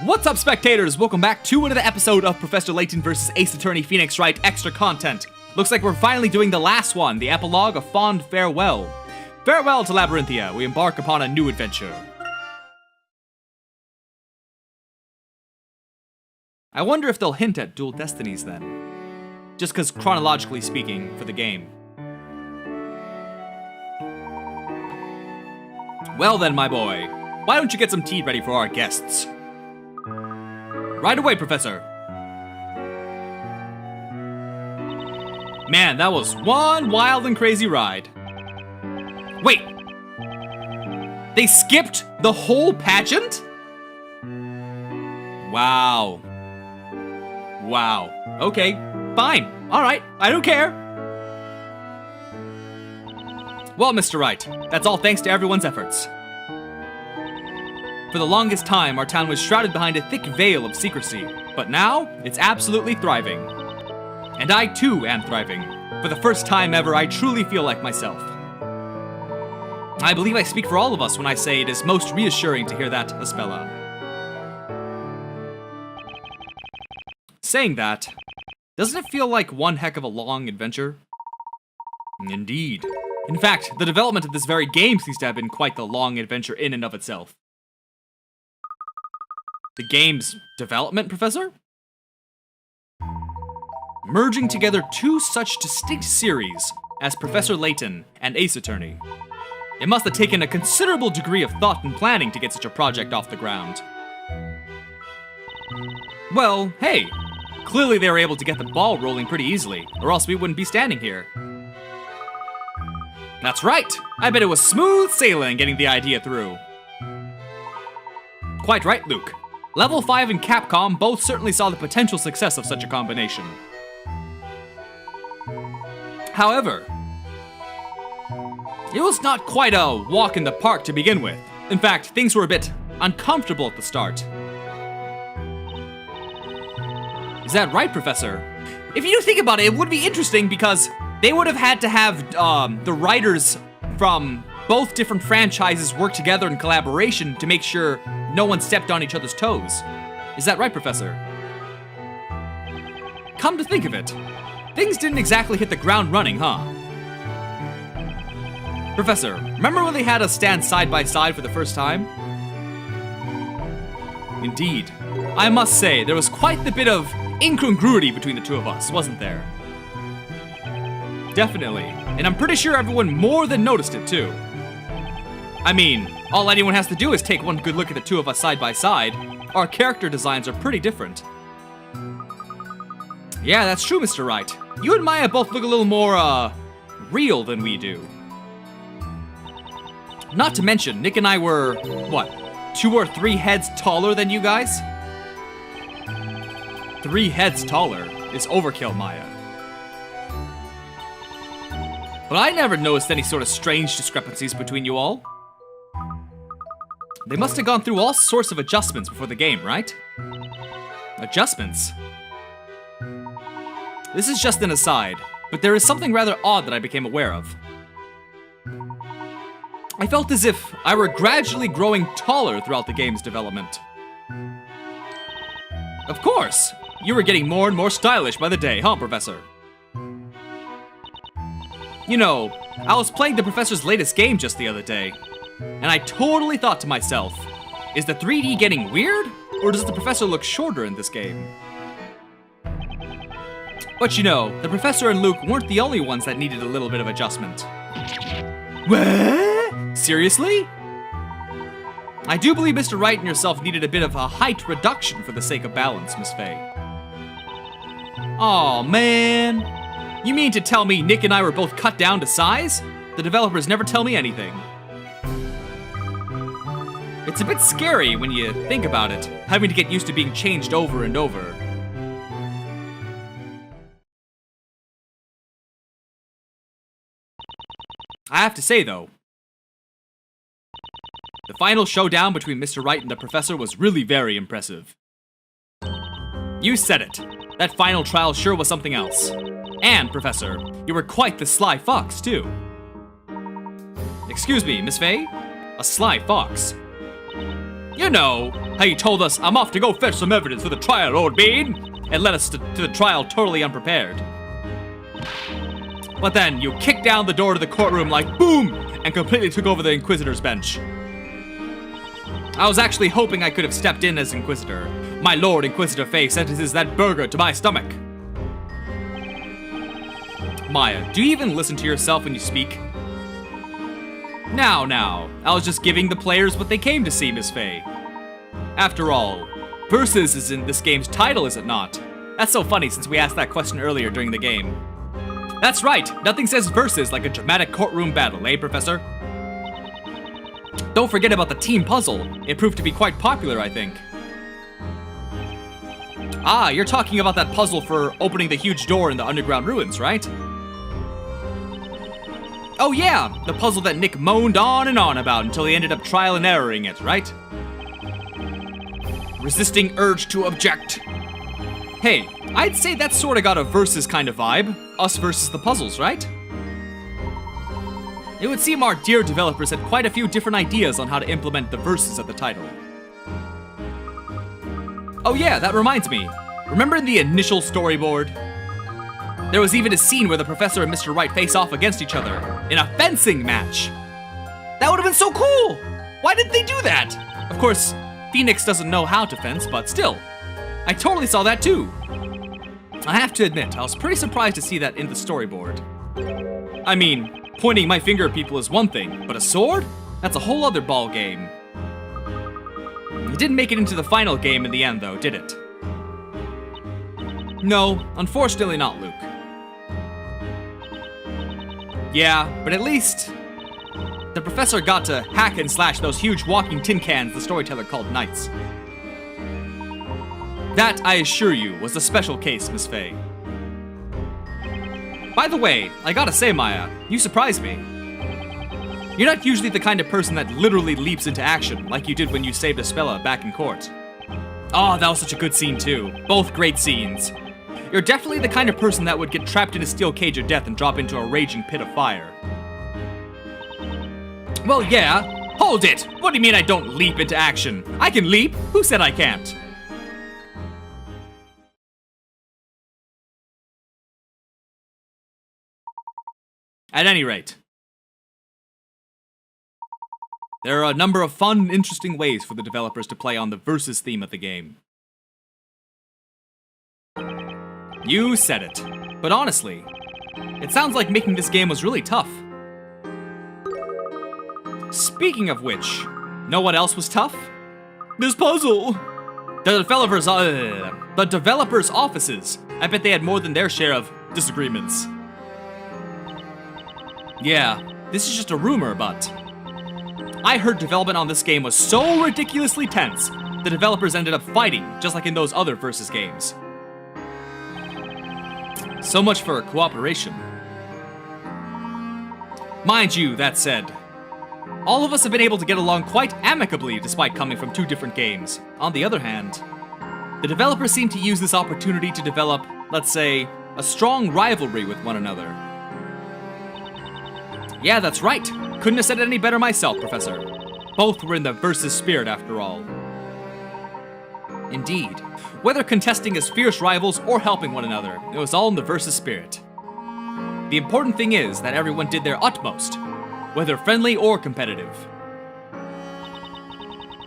What's up, spectators? Welcome back to another episode of Professor Layton vs. Ace Attorney Phoenix Wright extra content. Looks like we're finally doing the last one, the epilogue of Fond Farewell. Farewell to Labyrinthia, we embark upon a new adventure. I wonder if they'll hint at Dual Destinies then. Just cause chronologically speaking, for the game. Well then, my boy, why don't you get some tea ready for our guests? Right away, Professor. Man, that was one wild and crazy ride. Wait! They skipped the whole pageant? Wow. Wow. Okay, fine. Alright, I don't care. Well, Mr. Wright, that's all thanks to everyone's efforts. For the longest time, our town was shrouded behind a thick veil of secrecy, but now, it's absolutely thriving. And I too am thriving. For the first time ever, I truly feel like myself. I believe I speak for all of us when I say it is most reassuring to hear that, Aspella. Saying that, doesn't it feel like one heck of a long adventure? Indeed. In fact, the development of this very game seems to have been quite the long adventure in and of itself. The game's development, Professor? Merging together two such distinct series as Professor Layton and Ace Attorney. It must have taken a considerable degree of thought and planning to get such a project off the ground. Well, hey, clearly they were able to get the ball rolling pretty easily, or else we wouldn't be standing here. That's right, I bet it was smooth sailing getting the idea through. Quite right, Luke. Level-5 and Capcom both certainly saw the potential success of such a combination. However, it was not quite a walk in the park to begin with. In fact, things were a bit uncomfortable at the start. Is that right, Professor? If you think about it, it would be interesting because they would have had to have the writers from both different franchises work together in collaboration to make sure no one stepped on each other's toes. Is that right, Professor? Come to think of it, things didn't exactly hit the ground running, huh? Professor, remember when they had us stand side by side for the first time? Indeed. I must say, there was quite the bit of incongruity between the two of us, wasn't there? Definitely, and I'm pretty sure everyone more than noticed it too. I mean, all anyone has to do is take one good look at the two of us side by side. Our character designs are pretty different. Yeah, that's true, Mr. Wright. You and Maya both look a little more, real than we do. Not to mention, Nick and I were, what, 2 or 3 heads taller than you guys? 3 heads taller is overkill, Maya. But I never noticed any sort of strange discrepancies between you all. They must have gone through all sorts of adjustments before the game, right? Adjustments? This is just an aside, but there is something rather odd that I became aware of. I felt as if I were gradually growing taller throughout the game's development. Of course! You were getting more and more stylish by the day, huh, Professor? You know, I was playing the Professor's latest game just the other day, and I totally thought to myself, is the 3D getting weird, or does the Professor look shorter in this game? But you know, the Professor and Luke weren't the only ones that needed a little bit of adjustment. What? Seriously? I do believe Mr. Wright and yourself needed a bit of a height reduction for the sake of balance, Miss Fey. Aw, man. You mean to tell me Nick and I were both cut down to size? The developers never tell me anything. It's a bit scary when you think about it, having to get used to being changed over and over. I have to say though, the final showdown between Mr. Wright and the Professor was really very impressive. You said it. That final trial sure was something else. And, Professor, you were quite the sly fox, too. Excuse me, Miss Fey? A sly fox? You know, how you told us, I'm off to go fetch some evidence for the trial, old bean, and led us to the trial totally unprepared. But then, you kicked down the door to the courtroom like boom, and completely took over the Inquisitor's bench. I was actually hoping I could have stepped in as Inquisitor. My Lord Inquisitor Fey sentences that burger to my stomach. Maya, do you even listen to yourself when you speak? Now, I was just giving the players what they came to see, Miss Fey. After all, Versus is in this game's title, is it not? That's so funny since we asked that question earlier during the game. That's right, nothing says Versus like a dramatic courtroom battle, eh, Professor? Don't forget about the team puzzle. It proved to be quite popular, I think. Ah, you're talking about that puzzle for opening the huge door in the underground ruins, right? Oh yeah, the puzzle that Nick moaned on and on about until he ended up trial and erroring it, right? Resisting urge to object. Hey, I'd say that's sorta got a Versus kind of vibe. Us versus the puzzles, right? It would seem our dear developers had quite a few different ideas on how to implement the Versus at the title. Oh yeah, that reminds me. Remember in the initial storyboard? There was even a scene where the Professor and Mr. Wright face off against each other in a fencing match. That would have been so cool! Why didn't they do that? Of course, Phoenix doesn't know how to fence, but still. I totally saw that too. I have to admit, I was pretty surprised to see that in the storyboard. I mean, pointing my finger at people is one thing, but a sword? That's a whole other ball game. It didn't make it into the final game in the end though, did it? No, unfortunately not, Luke. Yeah, but at least the Professor got to hack and slash those huge walking tin cans the storyteller called knights. That, I assure you, was a special case, Miss Fey. By the way, I gotta say, Maya, you surprised me. You're not usually the kind of person that literally leaps into action, like you did when you saved Espella back in court. Oh, that was such a good scene too. Both great scenes. You're definitely the kind of person that would get trapped in a steel cage of death and drop into a raging pit of fire. Well, yeah. Hold it! What do you mean I don't leap into action? I can leap! Who said I can't? At any rate, there are a number of fun and interesting ways for the developers to play on the Versus theme of the game. You said it. But honestly, it sounds like making this game was really tough. Speaking of which, know what else was tough? This puzzle! The developers' offices. I bet they had more than their share of disagreements. Yeah, this is just a rumor, but I heard development on this game was so ridiculously tense, the developers ended up fighting, just like in those other Versus games. So much for cooperation. Mind you, that said, all of us have been able to get along quite amicably despite coming from two different games. On the other hand, the developers seem to use this opportunity to develop, let's say, a strong rivalry with one another. Yeah, that's right. Couldn't have said it any better myself, Professor. Both were in the Versus spirit after all. Indeed. Whether contesting as fierce rivals or helping one another, it was all in the Versus spirit. The important thing is that everyone did their utmost, whether friendly or competitive.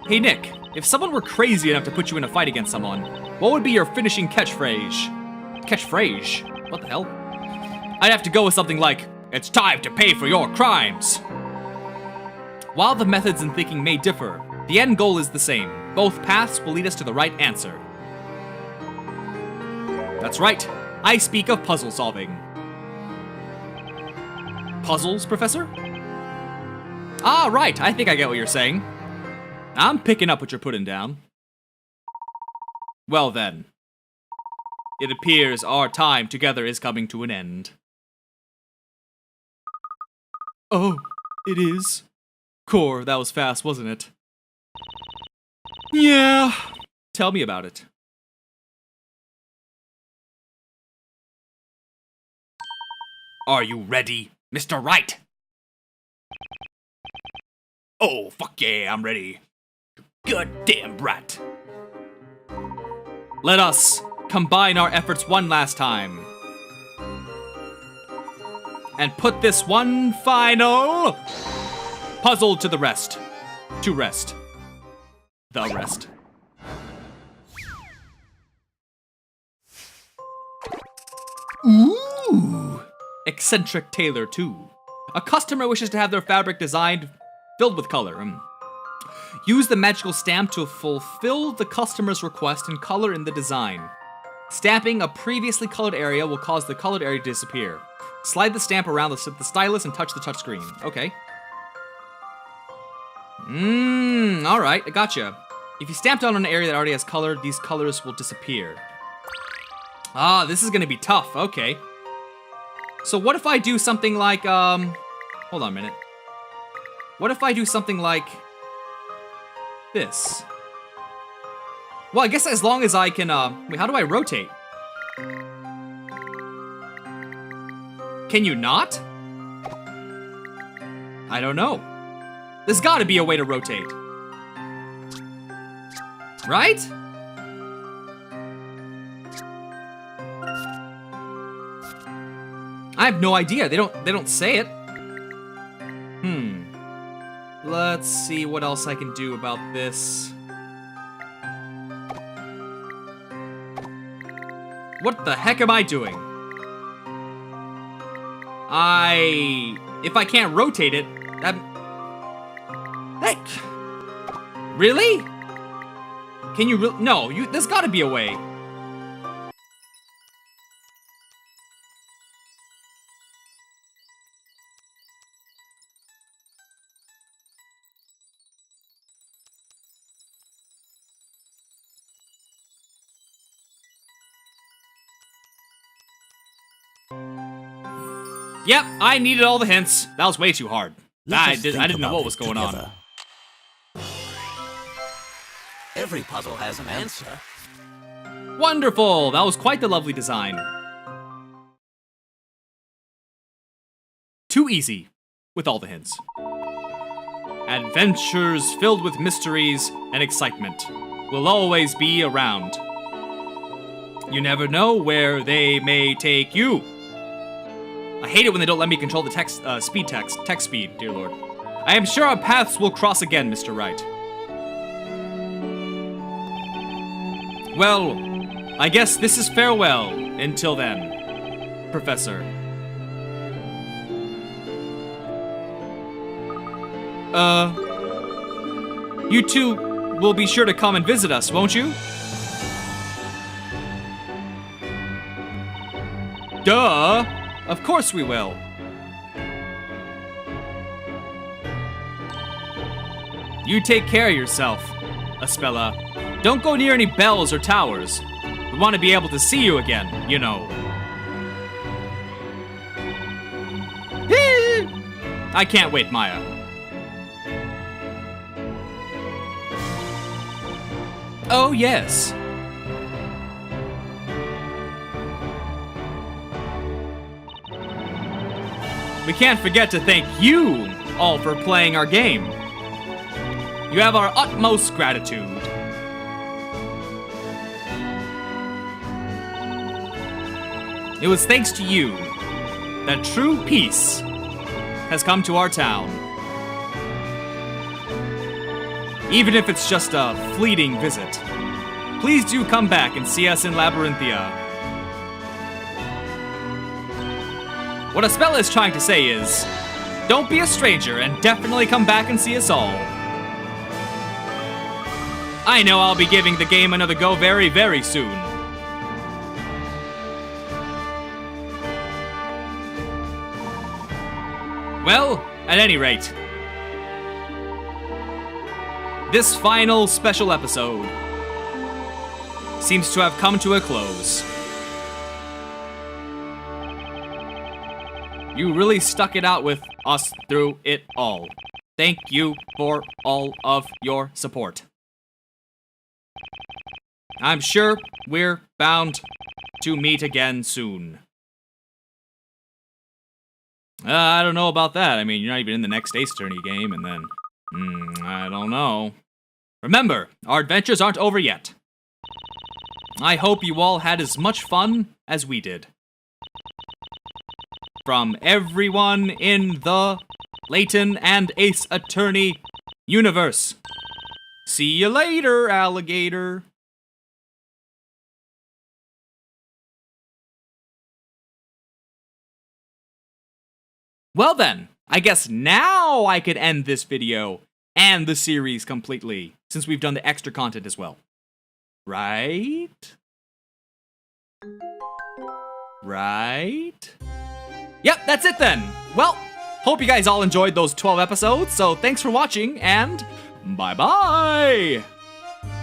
Hey Nick, if someone were crazy enough to put you in a fight against someone, what would be your finishing catchphrase? Catchphrase? What the hell? I'd have to go with something like, "It's time to pay for your crimes." While the methods and thinking may differ, the end goal is the same. Both paths will lead us to the right answer. That's right, I speak of puzzle solving. Puzzles, Professor? Ah, right, I think I get what you're saying. I'm picking up what you're putting down. Well then, it appears our time together is coming to an end. Oh, it is? Core, that was fast, wasn't it? Yeah. Tell me about it. Are you ready, Mr. Wright? Oh, fuck yeah, I'm ready. Goddamn brat. Let us combine our efforts one last time. And put this one final puzzle to the rest. To rest. The rest. Ooh! Eccentric tailor, too. A customer wishes to have their fabric designed filled with color. Use the magical stamp to fulfill the customer's request and color in the design. Stamping a previously colored area will cause the colored area to disappear. Slide the stamp around the stylus and touch the touchscreen. Okay. Alright, I gotcha. If you stamped on an area that already has color, these colors will disappear. Ah, this is gonna be tough, okay. So what if I do something like, hold on a minute. What if I do something like this? Well, I guess as long as I can, wait, how do I rotate? Can you not? I don't know. There's gotta be a way to rotate. Right? I have no idea. They don't say it. Let's see what else I can do about this. What the heck am I doing? If I can't rotate it, really? Can you no, there's gotta be a way. Yep, I needed all the hints. That was way too hard. I didn't know what was going on. Every puzzle has an answer. Wonderful! That was quite the lovely design. Too easy, with all the hints. Adventures filled with mysteries and excitement will always be around. You never know where they may take you. I hate it when they don't let me control the text speed, dear lord. I am sure our paths will cross again, Mr. Wright. Well, I guess this is farewell until then, Professor. You two will be sure to come and visit us, won't you? Duh! Of course we will. You take care of yourself, Aspella. Don't go near any bells or towers. We want to be able to see you again, you know. I can't wait, Maya. Oh, yes. We can't forget to thank you all for playing our game. You have our utmost gratitude. It was thanks to you that true peace has come to our town. Even if it's just a fleeting visit, please do come back and see us in Labyrinthia. What Aspella is trying to say is, don't be a stranger and definitely come back and see us all. I know I'll be giving the game another go very, very soon. Well, at any rate, this final special episode seems to have come to a close. You really stuck it out with us through it all. Thank you for all of your support. I'm sure we're bound to meet again soon. I don't know about that. I mean, you're not even in the next Ace Attorney game, and then, I don't know. Remember, our adventures aren't over yet. I hope you all had as much fun as we did. From everyone in the Layton and Ace Attorney universe. See you later, alligator. Well then, I guess now I could end this video and the series completely, since we've done the extra content as well. Right? Right? Yep, that's it then. Well, hope you guys all enjoyed those 12 episodes, so thanks for watching, and bye-bye!